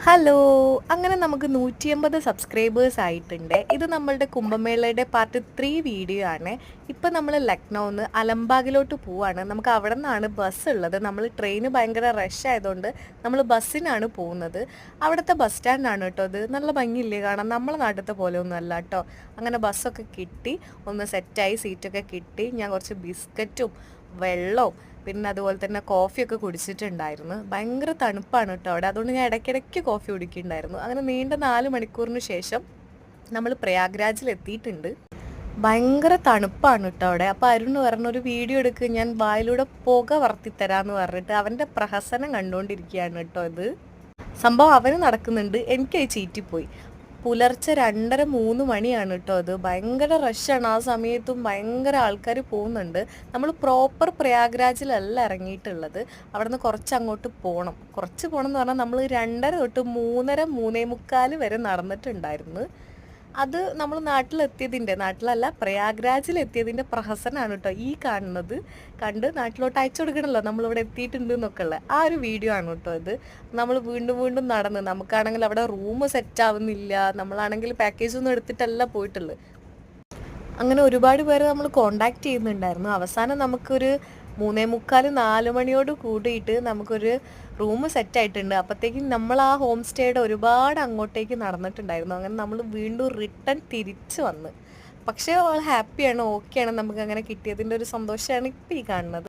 Hello! അങ്ങനെ നമുക്ക് 180 subscribers ആയിട്ടുണ്ട്. ഇത് നമ്മളുടെ കുംഭമേളയുടെ പാർട്ട് 3 വീഡിയോ ആണ്. ഇപ്പം നമ്മൾ ലക്നൗന്ന് അലംബാഗിലോട്ട് പോവാണ്. നമുക്ക് അവിടെ നിന്നാണ് ബസ് ഉള്ളത്. നമ്മൾ ട്രെയിന് ഭയങ്കര റഷ് ആയതുകൊണ്ട് നമ്മൾ ബസ്സിനാണ് പോകുന്നത്. അവിടുത്തെ ബസ് സ്റ്റാൻഡാണ് കേട്ടോ ഇത്. നല്ല ഭംഗിയില്ലേ കാണാൻ? നമ്മളെ നാട്ടിലത്തെ പോലെ ഒന്നും അല്ല കേട്ടോ. അങ്ങനെ ബസ്സൊക്കെ കിട്ടി, ഒന്ന് സെറ്റായി, സീറ്റൊക്കെ കിട്ടി. ഞാൻ കുറച്ച് ബിസ്ക്കറ്റും വെള്ളവും പിന്നെ അതുപോലെ തന്നെ കോഫിയൊക്കെ കുടിച്ചിട്ടുണ്ടായിരുന്നു. ഭയങ്കര തണുപ്പാണ് കേട്ടോ അവിടെ. അതുകൊണ്ട് ഞാൻ ഇടയ്ക്കിടയ്ക്ക് കോഫി കുടിക്കുന്നുണ്ടായിരുന്നു. അങ്ങനെ നീണ്ട 4 മണിക്കൂറിന് ശേഷം നമ്മൾ പ്രയാഗ്രാജിൽ എത്തിയിട്ടുണ്ട്. ഭയങ്കര തണുപ്പാണ് കേട്ടോ അവിടെ. അപ്പോൾ അരുൺ പറഞ്ഞു ഒരു വീഡിയോ എടുക്കുക, ഞാൻ വായിലൂടെ പുക വർത്തിത്തരാമെന്ന് പറഞ്ഞിട്ട് അവൻ്റെ പ്രഹസനം കണ്ടുകൊണ്ടിരിക്കുകയാണ് കേട്ടോ ഇത്. സംഭവം അവന് നടക്കുന്നുണ്ട്, എനിക്കത് ചീറ്റിപ്പോയി. പുലർച്ചെ 2:30-3 മണിയാണ് കേട്ടോ അത്. ഭയങ്കര റഷാണ്. ആ സമയത്തും ഭയങ്കര ആൾക്കാർ പോകുന്നുണ്ട്. നമ്മൾ പ്രോപ്പർ പ്രയാഗ്രാജിലല്ല ഇറങ്ങിയിട്ടുള്ളത്. അവിടെ നിന്ന് കുറച്ച് അങ്ങോട്ട് പോകണം. കുറച്ച് പോകണം എന്ന് പറഞ്ഞാൽ നമ്മൾ 2:30 തൊട്ട് 3:30, 3:45 വരെ നടന്നിട്ടുണ്ടായിരുന്നു. അത് നമ്മൾ നാട്ടിലല്ല പ്രയാഗ്രാജിലെത്തിയതിൻ്റെ പ്രഹസനമാണ് കേട്ടോ ഈ കാണുന്നത്. കണ്ട് നാട്ടിലോട്ട് അയച്ചു കൊടുക്കണമല്ലോ നമ്മളിവിടെ എത്തിയിട്ടുണ്ട് എന്നൊക്കെ ഉള്ള ആ ഒരു വീഡിയോ ആണ് കേട്ടോ ഇത്. നമ്മൾ വീണ്ടും വീണ്ടും നടന്ന്, നമുക്കാണെങ്കിൽ അവിടെ റൂം സെറ്റ് ആവുന്നില്ല, നമ്മളാണെങ്കിൽ പാക്കേജ് ഒന്നും എടുത്തിട്ടല്ല പോയിട്ടുള്ളത്. അങ്ങനെ ഒരുപാട് പേര് നമ്മൾ കോണ്ടാക്ട് ചെയ്യുന്നുണ്ടായിരുന്നു. അവസാനം നമുക്കൊരു 3:45-4 മണിയോട് കൂടിയിട്ട് നമുക്കൊരു റൂം സെറ്റ് ആയിട്ടുണ്ട്. അപ്പോഴത്തേക്കും നമ്മൾ ആ ഹോം സ്റ്റേയുടെ ഒരുപാട് അങ്ങോട്ടേക്ക് നടന്നിട്ടുണ്ടായിരുന്നു. അങ്ങനെ നമ്മൾ വീണ്ടും റിട്ടേൺ തിരിച്ച് വന്ന്. പക്ഷേ അവൾ ഹാപ്പിയാണ്, ഓക്കെയാണ്, നമുക്ക് അങ്ങനെ കിട്ടിയതിൻ്റെ ഒരു സന്തോഷമാണ് ഇപ്പോൾ ഈ കാണുന്നത്.